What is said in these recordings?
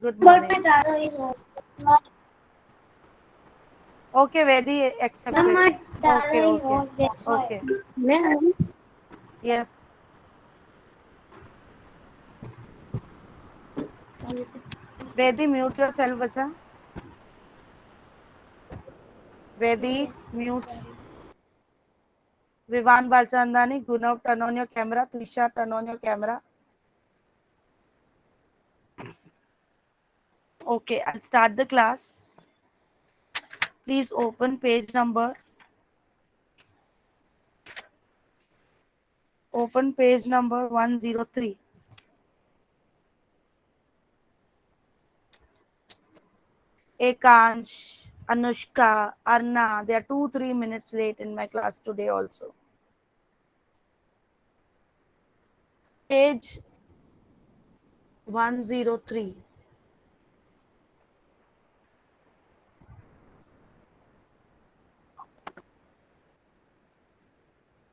Good But my morning. dada is hostel. Okay, Vedi Ma'am, accepted. my dada Okay, is okay, hostel. That's why. okay. Ma'am, Yes. Vedi, mute yourself, bacha. Vedi, Yes. mute. Sorry. Vivan Balchandani, Gunav, turn on your camera. Trisha, turn on your camera. Okay, I'll start the class. Please open page number. Open page number 103. Ekansh, Anushka, Arna, they are 2-3 minutes late in my class today also. Page 103.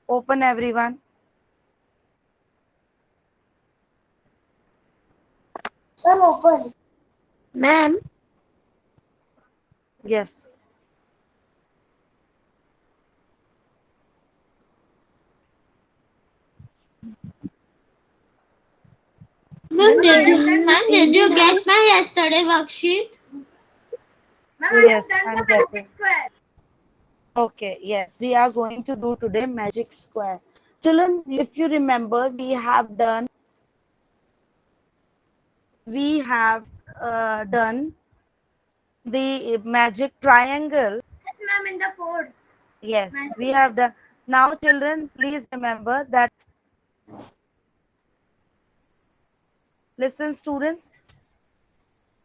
Open everyone. Ma'am, open. ma'am, Yes. Ma'am, did you get my yesterday worksheet? Ma'am, I have Yes, done I'm the getting. magic square. Okay, yes, we are going to do today magic square. Children, if you remember, we have done the magic triangle. Yes, ma'am, in the fourth. Yes, Magic we have done. Now, children, please remember that. Listen, students,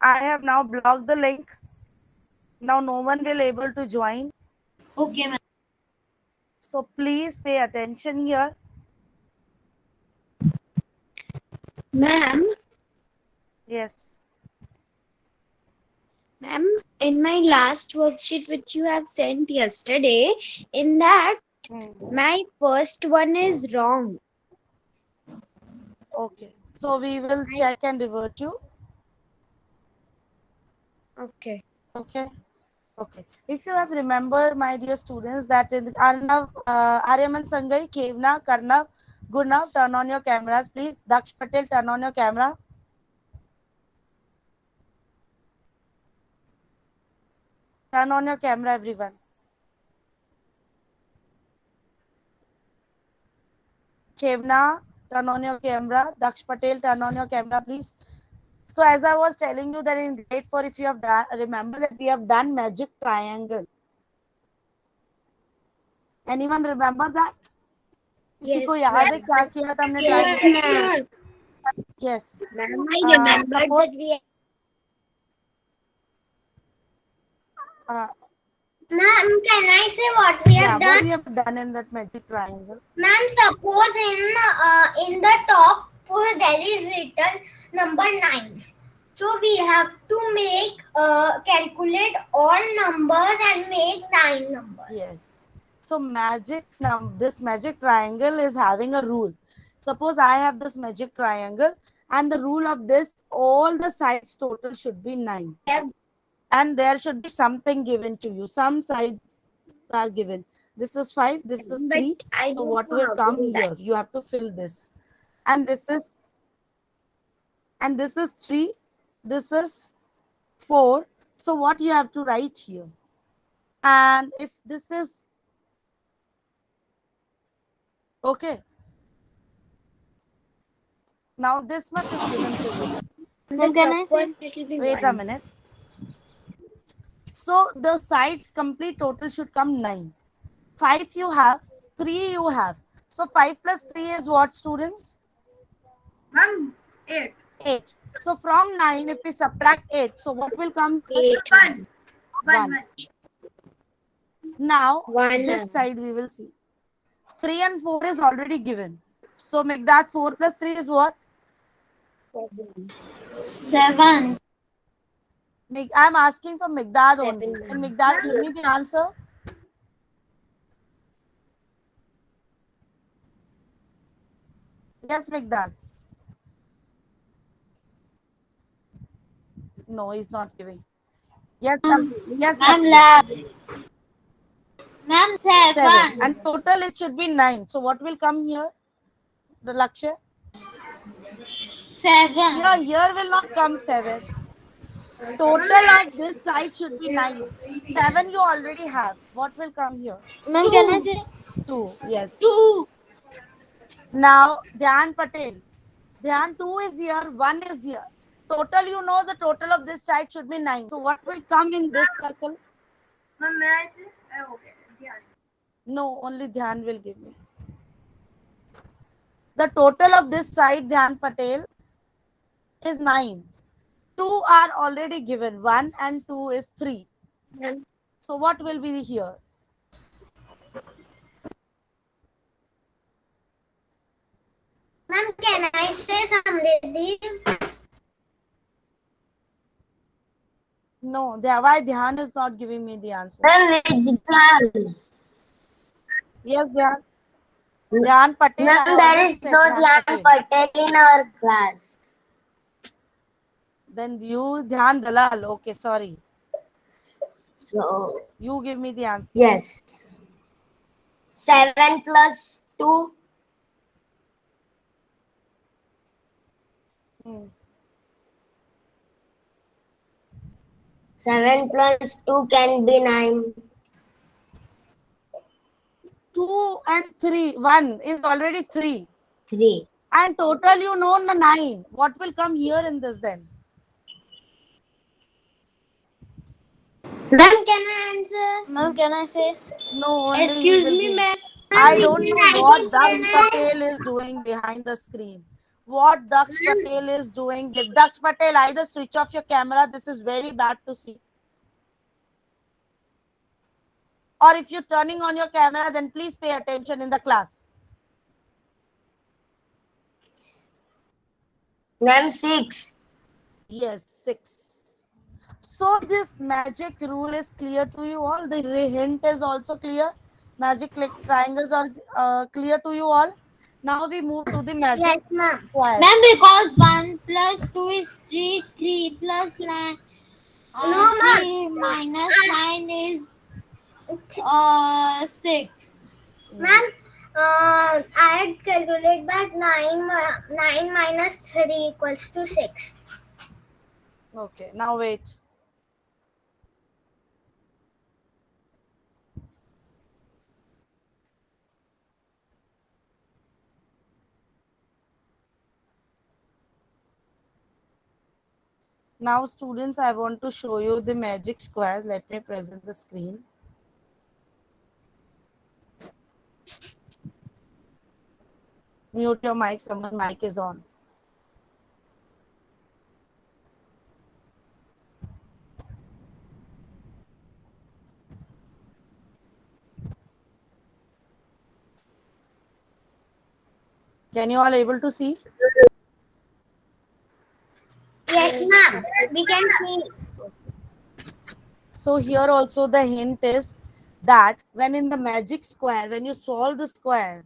I have now blocked the link. Now, no one will able to join. Okay, ma'am. So please pay attention here. ma'am, Yes. ma'am, in my last worksheet which you have sent yesterday, in that Hmm. my first one is wrong. Okay. So we will I check and revert you. okay. Okay. Okay. If you have remember, my dear students, that in Arnav, Aryaman Sangai, Kevna, Karnav, Gunav, turn on your cameras, please. Daksh Patel, turn on your camera. Turn on your camera, everyone. Kevna, turn on your camera. Daksh Patel, turn on your camera, please. So as I was telling you that in grade 4, if you have done, remember that we have done magic triangle. Anyone remember that? किसी को Yes, याद है ma'am. क्या किया था हमने Yes, triangle? ma'am. Yes. Ma'am, I remembered that Suppose we uh, Ma'am, can I say what we yeah, have what done? we have done in that magic triangle. Ma'am, suppose in the top there is written number 9. So we have to make calculate all numbers and make 9 numbers. Yes. So this magic triangle is having a rule. Suppose I have this magic triangle, and the rule of this, all the sides total should be 9. have, And there should be something given to you. Some sides are given. This is 5, this is but 3. I So don't what know will how to come do that. here? You have to fill this. And this is 3. This is 4. So what you have to write here? And if this is okay, now this much is given to you. On the Ma'am, can top I say? one, it will be Wait a 1. minute. So the sides complete total should come 9. 5 you have, 3 you have. So 5 plus 3 is what, students? Ma'am, 8. 8. So from 9, if we subtract 8, so what will come here? 8. 1. 1, 1. 1. Now, 1. this side we will see. 3 and 4 is already given. So make that 4 plus 3 is what? 7. 7. I'm asking for Migdad 7, only. Can ma'am. Migdad give me the answer? Yes, Migdad. No, he's not giving. Yes, yes, Ma'am, Lakshya. Ma'am, 7. 7. And total it should be 9. So what will come here? The Lakshya? 7. Here will not come 7. Total of this side should be 9. 7 you already have. What will come here? Ma'am, can I say 2. Yes. 2? Now, Dhyan Patel. Dhyan 2 is here, 1 is here. Total, you know the total of this side should be 9. So what will come in this circle? Ma'am, may I say? Okay. Yeah. No, only Dhyan will give me. The total of this side, Dhyan Patel, is 9. 2 are already given. 1 and 2 is 3. So what will be here? Ma'am, can I say something? No, why Dhyan is not giving me the answer? Ma'am, Dhyan. Yes, Dhyan. Dhyan Patel. Ma'am, I there already is said no Dhyan Dhyan Patel. Patel in our class. Then you, Dhyan Dalal. Okay, sorry. So, You give me the answer. yes. 7 plus 2. Hmm. 7 plus 2 can be 9. 2 and 3. 1 is already 3. 3. And total, you know, the 9. What will come here in this then? Ma'am, can I answer? Ma'am, can I say? No, only he Excuse will me, give. ma'am. I We don't can know write what it. Daksh Patel is doing behind the screen. What Daksh Patel is doing. Daksh Patel, either switch off your camera. This is very bad to see. Or if you're turning on your camera, then please pay attention in the class. Ma'am, 6. Yes, 6. So this magic rule is clear to you all. The hint is also clear. Magic triangles are clear to you all. Now we move to the magic Yes, ma'am. squares. Ma'am, because 1 plus 2 is 3, 3 plus 9, No, 3 minus 9 is 6. Ma'am, I had calculated back 9 minus 3 equals to 6. Okay, now wait. Now students, I want to show you the magic squares. Let me present the screen. Mute your mic, someone mic is on. Can you all able to see? Yes, ma'am. We can see. So here also the hint is that when in the magic square, when you solve the square,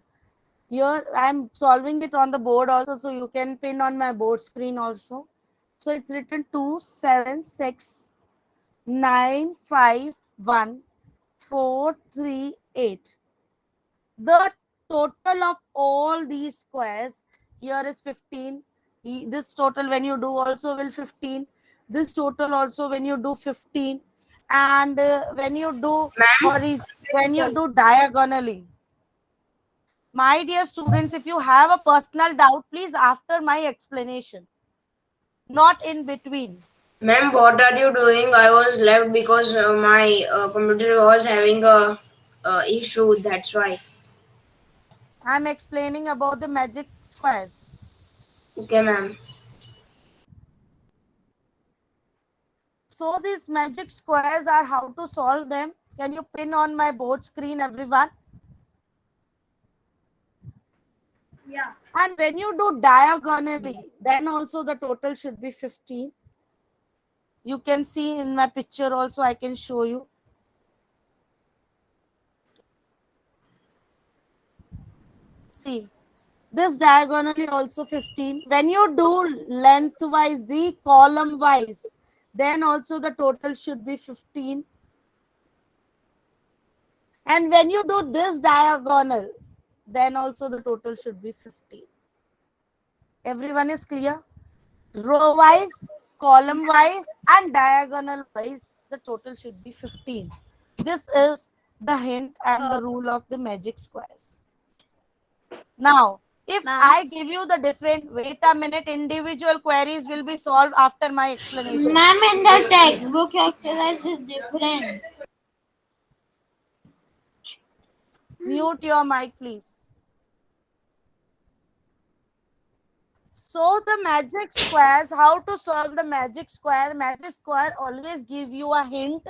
here I am solving it on the board also, so you can pin on my board screen also. So it's written 2, 7, 6, 9, 5, 1, 4, 3, 8. The total of all these squares here is 15. This total when you do also will 15. This total also when you do 15. And when you do when you do diagonally. My dear students, if you have a personal doubt, please after my explanation, not in between. Ma'am, what are you doing? I was left because my computer was having a issue. That's why. I'm explaining about the magic squares. Okay, ma'am. So these magic squares are how to solve them. Can you pin on my board screen, everyone? Yeah. And when you do diagonally, then also the total should be 15. You can see in my picture also, I can show you. See, this diagonally also 15. When you do lengthwise, the column wise, then also the total should be 15. And when you do this diagonal, then also the total should be 15. Everyone is clear? Row wise, column wise, and diagonal wise, the total should be 15. This is the hint and the rule of the magic squares. Now, if I give you the different, wait a minute, individual queries will be solved after my explanation. Ma'am, in the textbook exercise is different. Mute your mic, please. So the magic squares, how to solve the magic square? Magic square always give you a hint.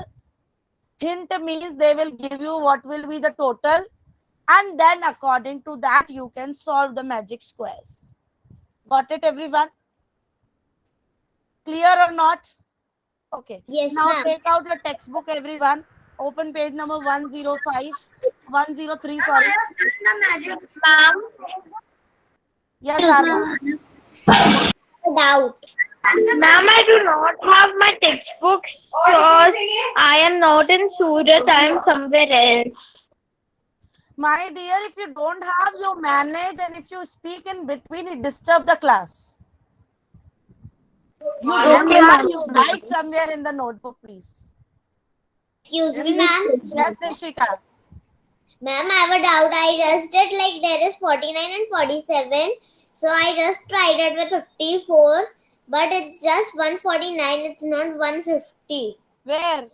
Hint means they will give you what will be the total, and then according to that you can solve the magic squares. Got it, everyone? Clear or not? Okay. Yes, now ma'am. take out your textbook, everyone. Open page number 105, 103, sorry. Ma'am, Yes, Arma. Doubt. ma'am, I do not have my textbooks because I am not in Surat. I am somewhere else. My dear, if you don't have, you manage, and if you speak in between, it disturb the class. You don't have, you write somewhere in the notebook, please. Excuse me, ma'am. Yes, Nishika. Ma'am, I have a doubt. I just did like there is 49 and 47. So I just tried it with 54. But it's just 149. It's not 150. Where?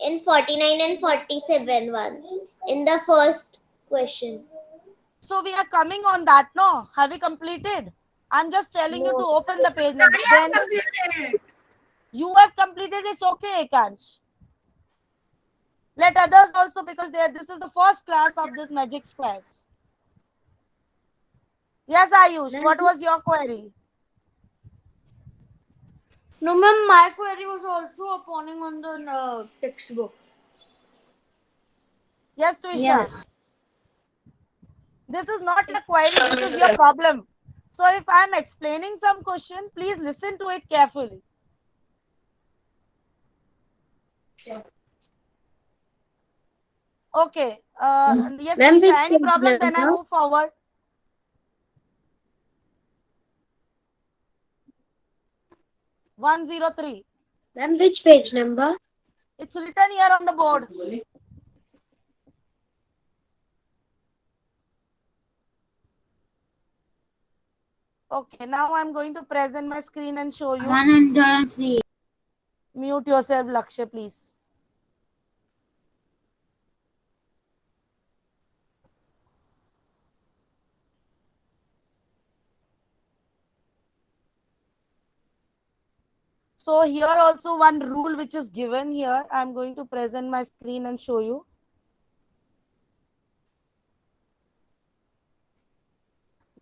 In 49 and 47 one. In the first question. So we are coming on that, no? Have we completed? I'm just telling you to open the page number. Then you have completed, it's okay, Ekansh. Let others also, because this is the first class of this magic squares. Yes, Ayush, what was your query? No, ma'am, my query was also upon on the textbook. Yes, Trisha. Yes. This is not a query, this is your problem. So if I am explaining some question, please listen to it carefully. Okay. Yes, Trisha, any problem? Then I move forward. One zero three. Ma'am, which page number? It's written here on the board. Okay, now I'm going to present my screen and show you. 103. Mute yourself, Lakshay, please. So here also one rule which is given here. I'm going to present my screen and show you.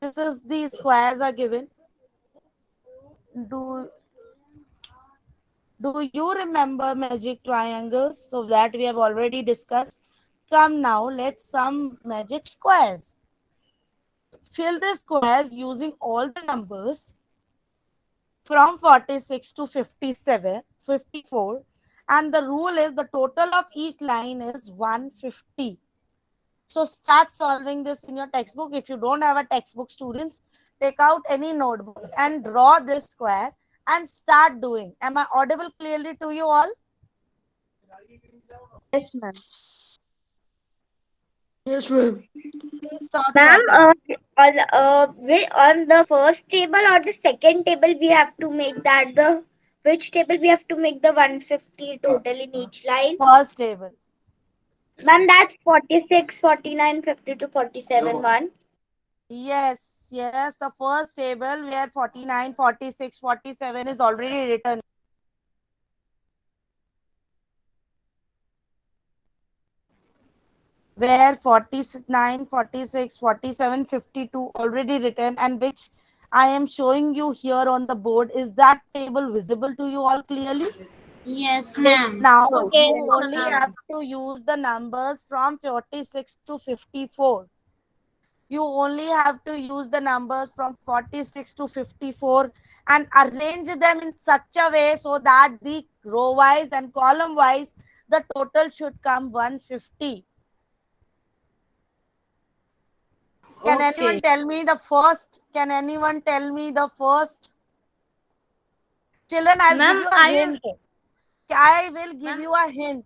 This is the squares are given. Do you remember magic triangles? So that we have already discussed. Come now, let's sum magic squares. Fill the squares using all the numbers from 46 to 57, 54. And the rule is the total of each line is 150. So start solving this in your textbook. If you don't have a textbook, students, take out any notebook and draw this square and start doing. Am I audible clearly to you all? Yes, ma'am. Yes, ma'am. Please start Ma'am, solving. on the first table or the second table, we have to make that the which table we have to make the 150 total in each line. First table. Ma'am, that's 46, 49, 50 to 47 one. Yes, the first table where 49, 46, 47 is already written. Where 49, 46, 47, 52 already written, and which I am showing you here on the board. Is that table visible to you all clearly? Yes, ma'am. Now Okay. you only have to use the numbers from 46 to 54. You only have to use the numbers from 46 to 54 and arrange them in such a way so that the row wise and column wise the total should come 150. Can anyone Okay. tell me the first? Can anyone tell me the first? Children, I'll give Ma'am, you a Ayush. hint. I will give Ma'am, you a hint.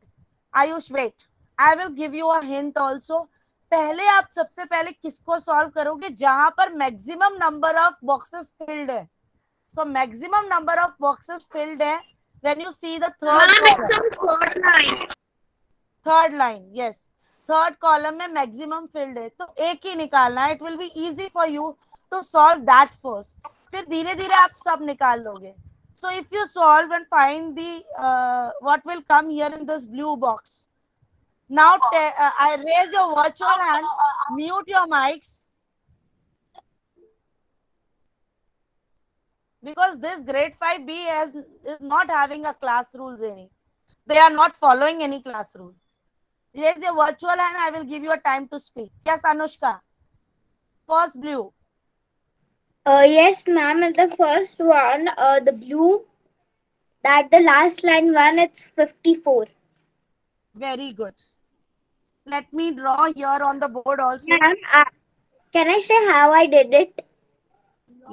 Ayush, wait. I will give you a hint also. पहले आप सबसे पहले किसको solve करोगे जहां पर maximum number of boxes field है. So maximum number of boxes filled है when you see the third column. third line. Third line, yes. Third column में maximum filled है तो एक ही निकालना है. It will be easy for you to solve that first. फिर धीरे धीरे आप सब निकाल लोगे. So if you solve and find the what will come here in this blue box. Now I raise your virtual hand, mute your mics. Because this grade 5B is not having a class rules any. They are not following any class rule. Raise your virtual hand. I will give you a time to speak. Yes, Anushka. First blue. Yes, ma'am. In the first one, the blue, that the last line one, it's 54. Very good. Let me draw here on the board also. Ma'am, can I say how I did it?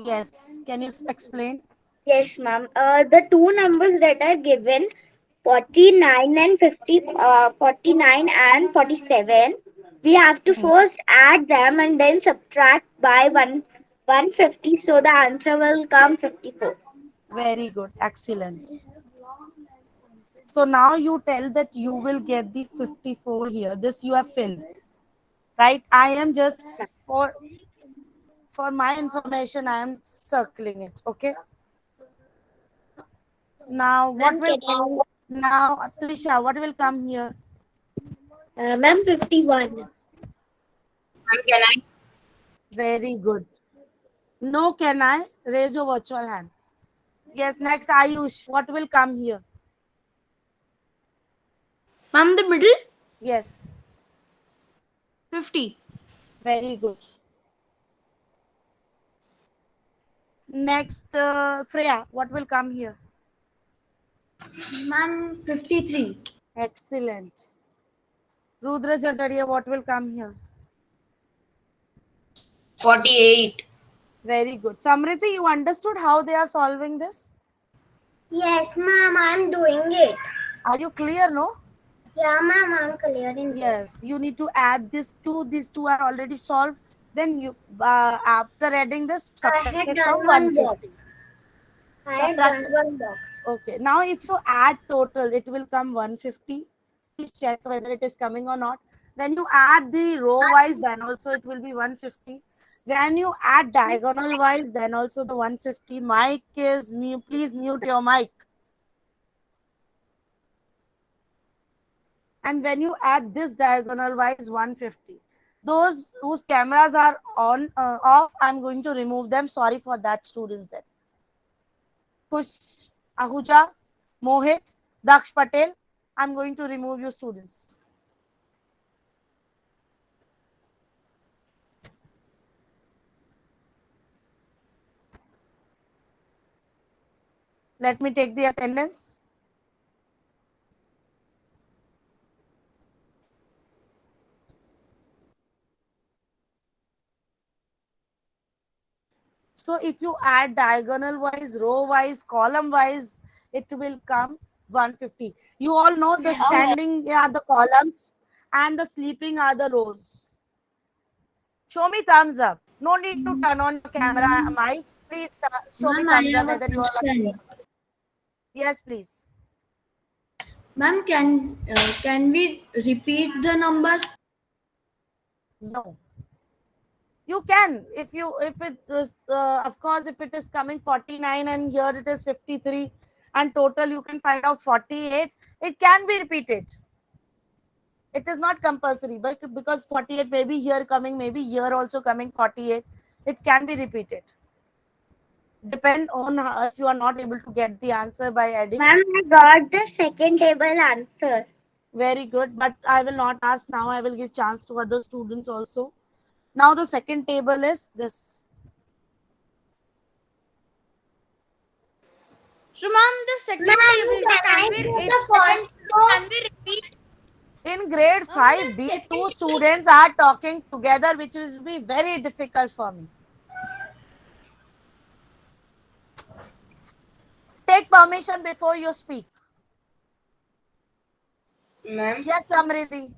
Yes. Can you explain? Yes, ma'am. The two numbers that are given, 49 and 50, 49 and 47, we have to first add them and then subtract by 150, so the answer will come 54. Very good. Excellent. So now you tell that you will get the 54 here. This you have filled. Right? I am just for my information, I am circling it. Okay. Now what Ma'am, will can now Trisha, what will come here? Ma'am, 51. Ma'am, can I? Very good. No, can I? Raise your virtual hand. Yes, next Ayush. What will come here? Ma'am, the middle, Yes. 50. Very good. Next, Freya, what will come here? Ma'am, 53. Excellent. Rudra Jajadia, what will come here? 48. Very good. Samriti, you understood how they are solving this? Yes, ma'am, I'm doing it. Are you clear, no? Yeah, ma'am, I'm clearing this. Yes. You need to add this two. These two are already solved. Then you, after adding this, I subtract had it done from one 150. box. I had done one box. Okay. Now, if you add total, it will come 150. Please check whether it is coming or not. When you add the row wise, then also it will be 150. When you add diagonal wise, then also the 150. Mic is mute. Please mute your mic. And when you add this diagonal wise 150, those whose cameras are on off, I'm going to remove them. Sorry for that, students. Then Kush, Ahuja, Mohit, Daksh Patel, I'm going to remove you, students. Let me take the attendance. So if you add diagonal wise, row wise, column wise, it will come 150. You all know the standing are the columns and the sleeping are the rows. Show me thumbs up. No need to turn on your camera mics. Please show me thumbs up whether you all are clear. Yes, please. Ma'am, can we repeat the number? No. You can if it is of course if it is coming 49 and here it is 53 and total you can find out 48, it can be repeated. It is not compulsory, but because 48 may be here coming, maybe here also coming 48, it can be repeated. Depend on if you are not able to get the answer by adding. Ma'am, I got the second table answer. Very good, but I will not ask now. I will give chance to other students also. Now the second table is this. So, ma'am, the second Ma'am, table. So, can I do the first row? can we repeat? In grade Ma'am, 5B, the two second students are talking together, which will be very difficult for me. Take permission before you speak. Ma'am, Yes, Samriddhi.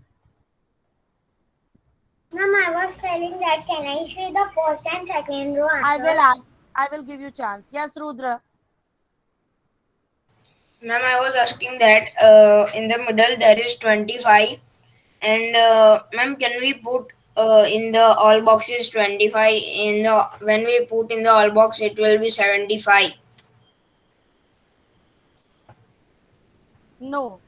Ma'am, I was telling that can I say the first and second row I answers? will ask. I will give you chance. Yes, Rudra. ma'am, I was asking that in the middle there is 25, and ma'am, can we put in the all boxes 25? In the when we put in the all box, it will be 75. No,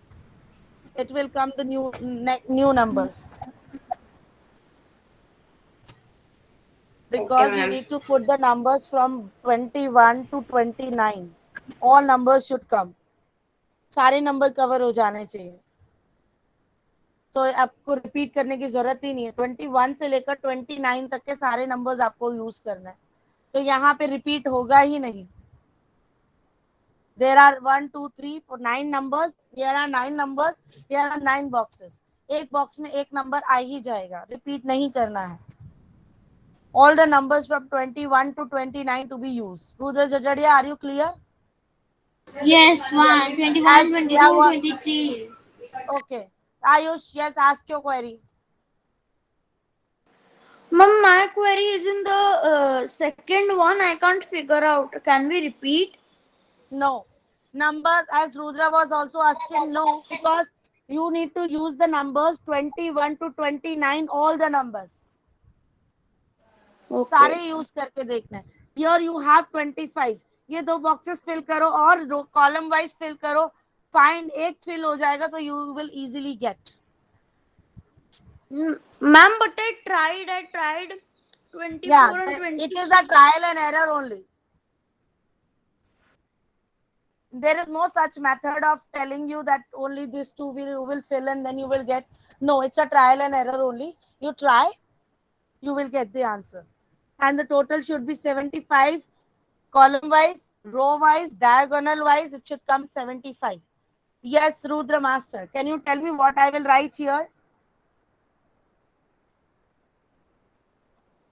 it will come the new numbers, Okay, because you ma'am. need to put the numbers from 21 to 29. All numbers should come. सारे number cover हो जाने चाहिए. तो आपको repeat करने की जरूरत ही नहीं है. 21 से लेकर 29 तक के सारे नंबर्स आपको यूज करना है. तो यहाँ पे रिपीट होगा ही नहीं. There are 1, 2, 3, 4, 9 numbers. There are 9 numbers. There are 9 boxes. एक बॉक्स में एक नंबर आ ही जाएगा. रिपीट नहीं करना है. All the numbers from 21 to 29 to be used. Rudra Jajadia, are you clear? Yes, 1, 21, As we 22, have 23. okay. Ayush, yes, ask your query. Ma'am, my query is in the second one. I can't figure out. Can we repeat? No. Numbers, as Rudra was also asking, no, because you need to use the numbers 21 to 29, all the numbers. सारे Okay. Use करके देखना है. Here you have 25. ये दो boxes fill करो और column wise fill करो. Find एक फिल हो जाएगा तो you will easily get. Ma'am, but I tried 24 Yeah, and 20. it is a trial and error only. There is no such method of telling you that only these two will fill and then you will get. No, it's a trial and error only. You try, you will get the answer. And the total should be 75. Column wise, row wise, diagonal wise, it should come 75. Yes, Rudra Master. Can you tell me what I will write here?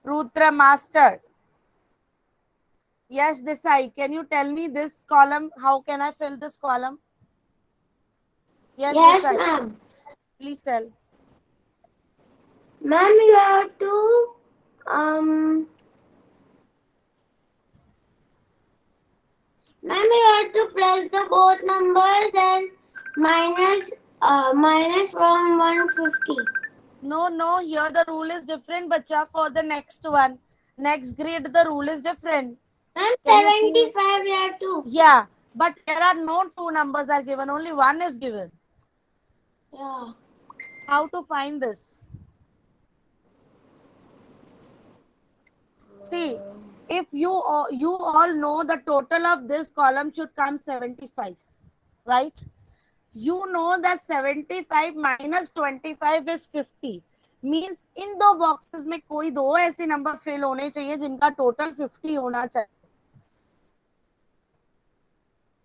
Rudra Master. Yes, Desai. Can you tell me this column? How can I fill this column? Yes, Yes, Desai. ma'am. Please tell. Ma'am, you have to um. Ma'am, you have to press the both numbers and minus from 150. No. Here the rule is different, bacha. For the next one, next grade, the rule is different. Ma'am, Can you see me? 75 you have to. Yeah, but here are no two numbers are given. Only one is given. Yeah. How to find this? See, if you all know the total of this column should come 75, right? You know that 75 minus 25 is 50. Means in दो boxes में कोई दो ऐसे number fill होने चाहिए जिनका total 50 होना चाहिए.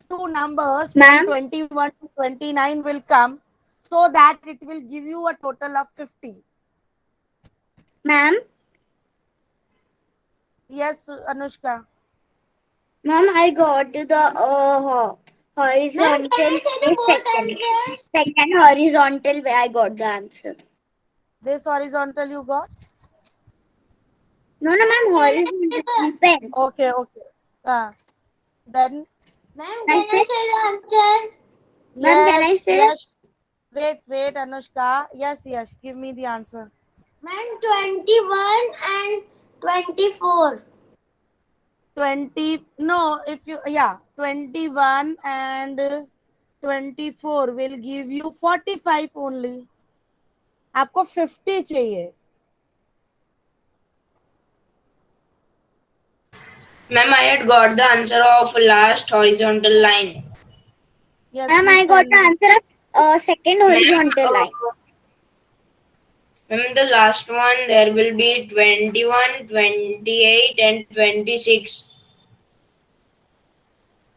Two numbers from Ma'am? 21 to 29 will come, so that it will give you a total of 50. Ma'am? Yes, Anushka. Ma'am, I got the horizontal. Ma'am, can I say the both answers? Second horizontal way I got the answer. This horizontal you got? No, ma'am, horizontal pen. Okay. Then Ma'am, can I say the answer? Ma'am, can I say? yes. Wait, Anushka. Yes, give me the answer. Ma'am, 21 and 24. 20, no, if you, 21 and 24 will give you 45 only. आपको 50 चाहिए. Ma'am, I had got the answer of last horizontal line. Yes, Ma'am, please I got the tell me. answer of second Ma'am, horizontal line. Ma'am, the last one there will be 21, 28, and 26.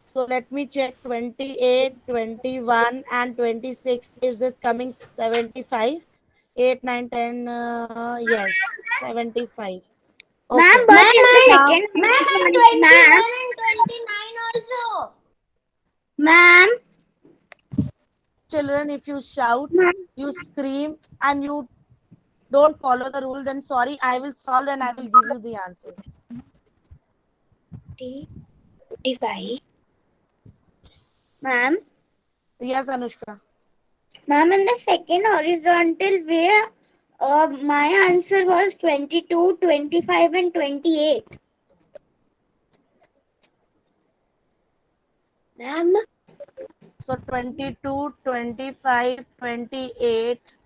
So let me check. 28, 21, and 26. Is this coming 75? 8, 9, 10. Yes, 75. Ma'am, Okay. but Ma'am, in the and Now, second ma'am, and horizon, ma'am, 21 and 29 also. ma'am, children, if you shout, ma'am, you scream, and you don't follow the rule, then sorry, I will solve and I will give you the answers. 55. Ma'am, Yes, Anushka. ma'am, in the second horizontal where my answer was 22, 25, and 28. Ma'am, So 22, 25, 28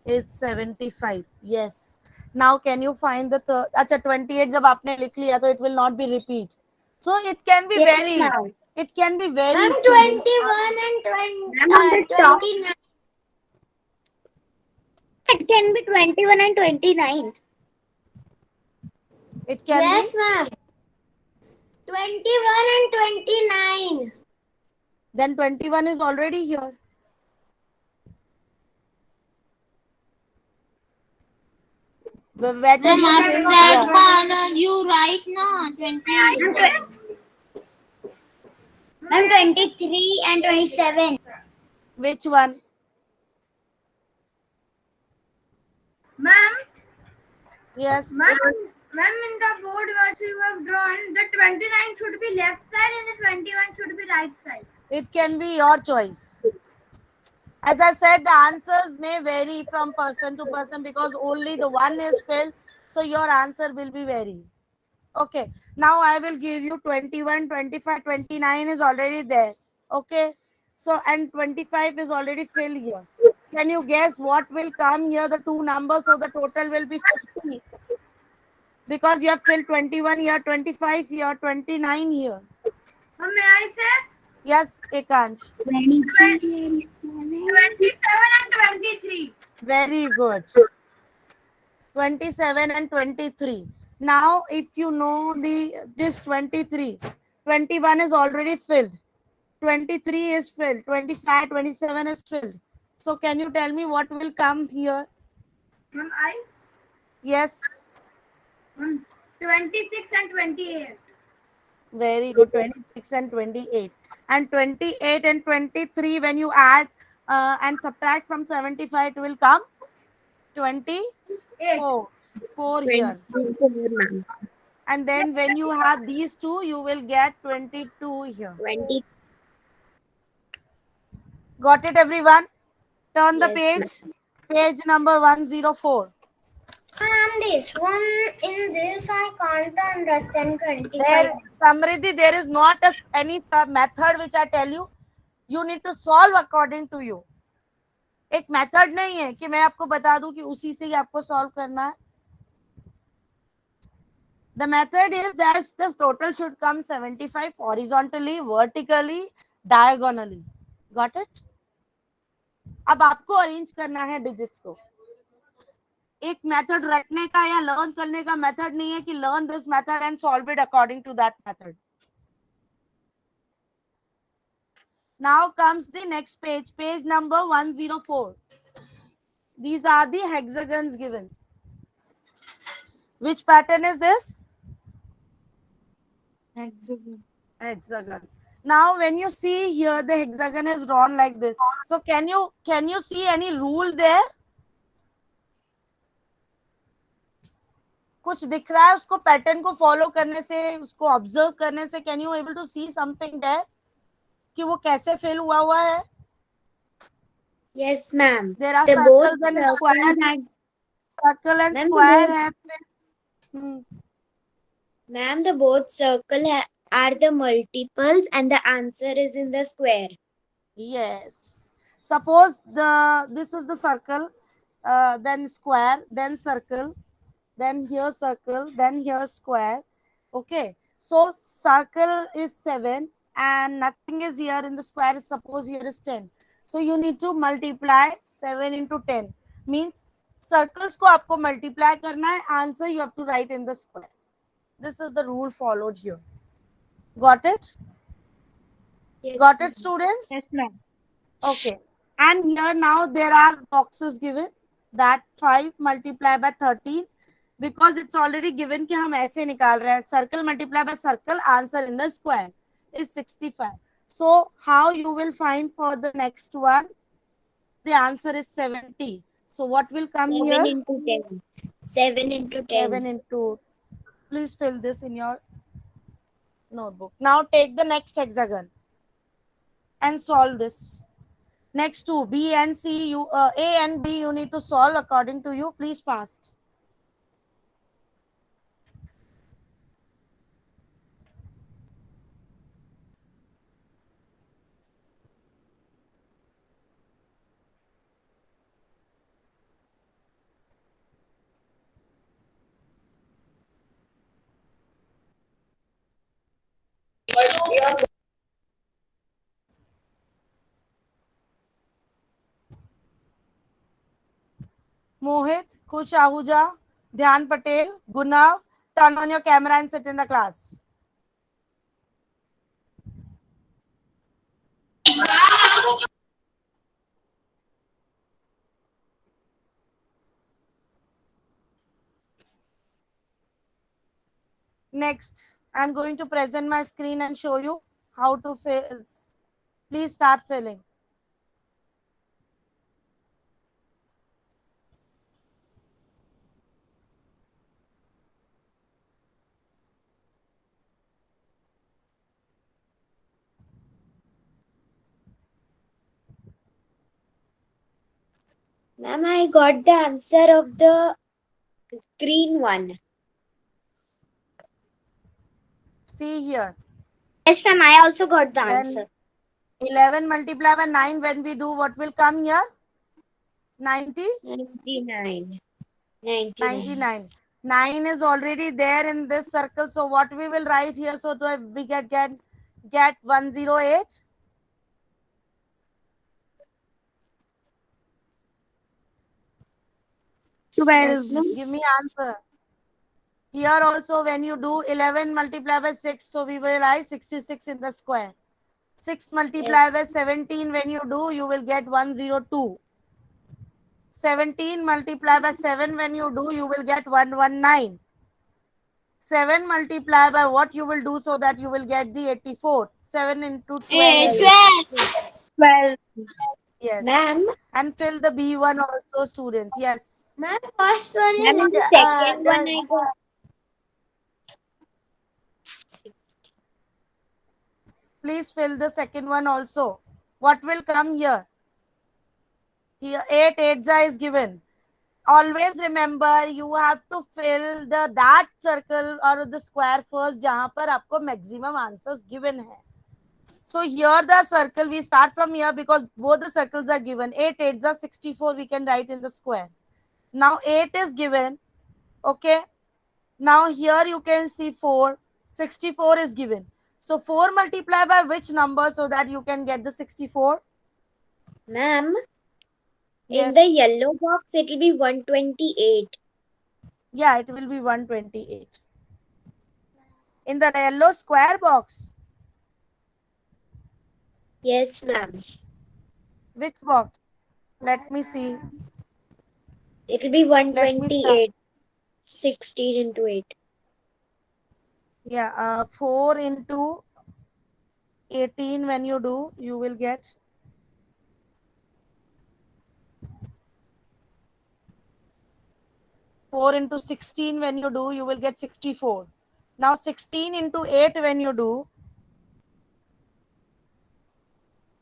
is 75. Yes. Now can you find the third? Acha, 28 जब आपने लिख लिया तो it will not be repeat. So it can be yes, very. ma'am. It can be very Ma'am, student. 21 and 20, Ma'am, on the top, 29. it can be 21 and 29. It can Yes, be. ma'am. 21 and 29. Then 21 is already here. Where to Ma'am, shift I it? said Yeah. one, you right now. 20. Ma'am, 23 and 27. Which one? Ma'am, Yes. ma'am, ma'am, in the board what you have drawn, the 29 should be left side and the 21 should be right side. It can be your choice. As I said, the answers may vary from person to person because only the one is filled. So your answer will be vary. Okay. Now I will give you 21, 25, 29 is already there. Okay. So, and 25 is already filled here. Can you guess what will come here? The two numbers. So the total will be 50. Because you have filled 21 here, 25 here, 29 here. May I say? Yes, Ekansh. 27 and 23. Very good. 27 and 23. Now, if you know this 23, 21 is already filled. 23 is filled. 25, 27 is filled. So, can you tell me what will come here? Ma'am, Yes. 26 and 28. Very good. 26 and 28. And 28 and 23, when you add and subtract from 75, it will come 24. 4 here. 24, ma'am. And then when you have these two, you will get 22 here. 20. Got it, everyone? Turn the Yes, page. Page number 104. Ma'am, this one in this I can't understand 25. There, Samriddhi, there is not any method which I tell you. You need to solve according to you. एक method नहीं है कि मैं आपको बता दूं कि उसी से ही आपको सॉल्व करना है. The method is that the total should come 75 horizontally, vertically, diagonally. Got it? अब आपको अरेंज करना है डिजिट्स को. एक मेथड रटने का या लर्न करने का मेथड नहीं है कि learn this method and solve it according to that method. Now comes the next page, page number 104. These are the hexagons given. Which pattern is this? Hexagon. Now when you see here, the hexagon is drawn like this. So can you see any rule there? कुछ दिख रहा है उसको pattern को follow करने से, उसको observe करने से, can you able to see something there कि वो कैसे फिल हुआ है? Yes, ma'am. There are The both circles and squares. Circle and Ma'am, square the have Ma'am, the both circle are the multiples and the answer is in the square. Yes. Suppose this is the circle, then square, then circle, then here circle, then here square. Okay. So circle is 7 and nothing is here in the square. Suppose here is 10. So you need to multiply 7 into 10. Means circles को आपको multiply करना है, answer you have to write in the square. This is the rule followed here. Got it? Yes, Got it, ma'am. students? Yes, ma'am. Okay. And here now there are boxes given that 5 multiplied by 13 because it's already given कि हम ऐसे निकाल रहे हैं. Circle multiplied by circle, answer in the square is 65. So how you will find for the next one? The answer is 70. So what will come 7 here? into 10. 7 into 10. 7 into. Please fill this in your notebook. Now take the next hexagon and solve this. Next two, B and C, A and B, you need to solve according to you. Please fast. Mohit, Khush Ahuja, Dhyan Patel, Gunav, turn on your camera and sit in the class. Next, I'm going to present my screen and show you how to fill. Please start filling. Ma'am, I got the answer of the green one. See here. Yes, ma'am, I also got the answer. When 11 multiplied by 9, when we do, what will come here? 90? 99. 99. 99. 9 is already there in this circle. So what we will write here so that we get 108? Give me answer. Here also when you do 11 multiplied by 6, so we will write 66 in the square. 6 multiplied by 17, when you do, you will get 102. 17 multiplied by 7, when you do, you will get 119. 7 multiplied by what you will do so that you will get the 84. 7 into 12. 12. Yes. Ma'am, And fill the B1 also, students. Yes. Ma'am, first one ma'am, is the second one I got. Please fill the second one also. What will come here? Here 8 8 is given. Always remember you have to fill that circle or the square first जहाँ पर आपको maximum answers given है. So here the circle, we start from here because both the circles are given. 8 8 is 64, we can write in the square. Now 8 is given. Okay. Now here you can see 4. 64 is given. So 4 multiplied by which number so that you can get the 64? Ma'am, Yes. in the yellow box, it will be 128. Yeah, it will be 128. In the yellow square box. Yes, ma'am. Which box? Let me see. It will be Let me start. 128. 16 into 8. Yeah, 4 into 18 when you do, you will get 4 into 16 when you do, you will get 64. Now 16 into 8 when you do,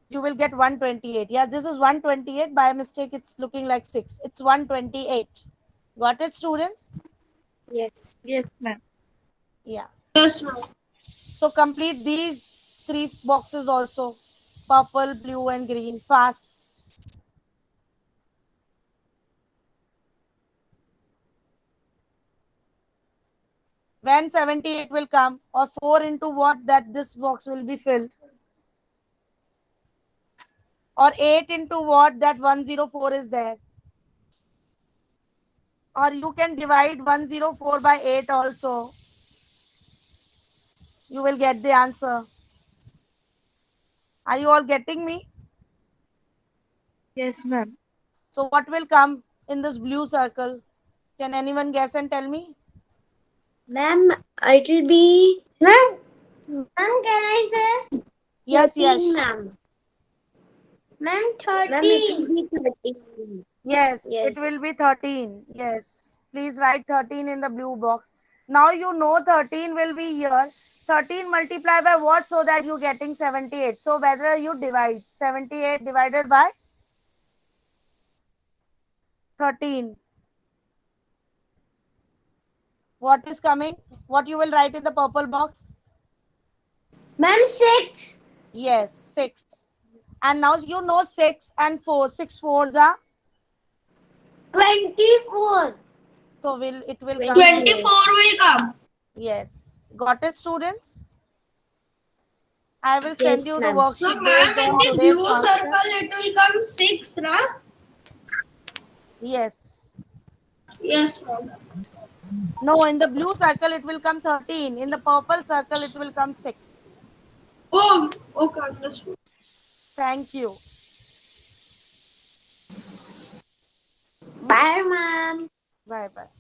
you will get 128. Yeah, this is 128. By mistake, it's looking like 6. It's 128. Got it, students? Yes. Yes, ma'am. Yeah. Yes, ma'am. So complete these 3 boxes also. Purple, blue and green. Fast. When 78 will come, or 4 into what that this box will be filled, or 8 into what that 104 is there. Or you can divide 104 by 8 also. You will get the answer. Are you all getting me? Yes, ma'am. So what will come in this blue circle? Can anyone guess and tell me? Ma'am, it will be Ma'am, can I say? Yes, 13, yes. ma'am. Ma'am, Ma'am, it 13. will be 13. Yes, Yes. it will be 13. Yes. Please write 13 in the blue box. Now you know 13 will be here. 13 multiplied by what so that you getting 78. So whether you divide 78 divided by 13. What is coming? What you will write in the purple box? Ma'am, 6. Yes, 6. And now you know 6 and 4. 6 fours are 24. so it will come 24 here. will come. Yes. Got it, students? I will send Yes, you the ma'am. worksheet based on today's concept. it will come 6, right? Yes. Yes, ma'am. No, in the blue circle it will come 13. In the purple circle it will come 6. Oh, okay, understood. Thank you. Bye, ma'am. Bye bye.